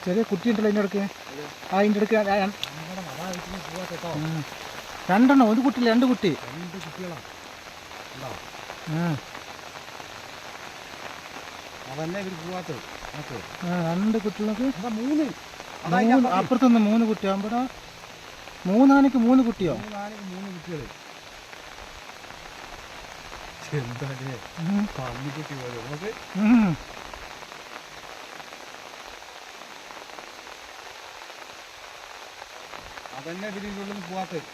ചെറിയ കുട്ടിയുണ്ടല്ലോ അതിൻ്റെ ഇടയ്ക്ക്. അതിൻ്റെ ഇടയ്ക്ക് രണ്ടെണ്ണം, ഒരു കുട്ടിയില്ല, രണ്ട് കുട്ടി. രണ്ട് കുട്ടികളാണ്. അതന്നെ ഇവർ പോവാത്തത്. രണ്ട് കുട്ടികൾക്ക് മൂന്ന് അപ്പുറത്തുനിന്ന് 3 കുട്ടിയാകുമ്പോൾ 3 ആനയ്ക്ക് 3 കുട്ടിയോ? 3 കുട്ടികൾ. എന്താ പന്നിക്കുട്ടി പോലെ നമുക്ക്. അതന്നെ ഇതിൻ്റെ ഉള്ളിൽ പോവാത്തത്.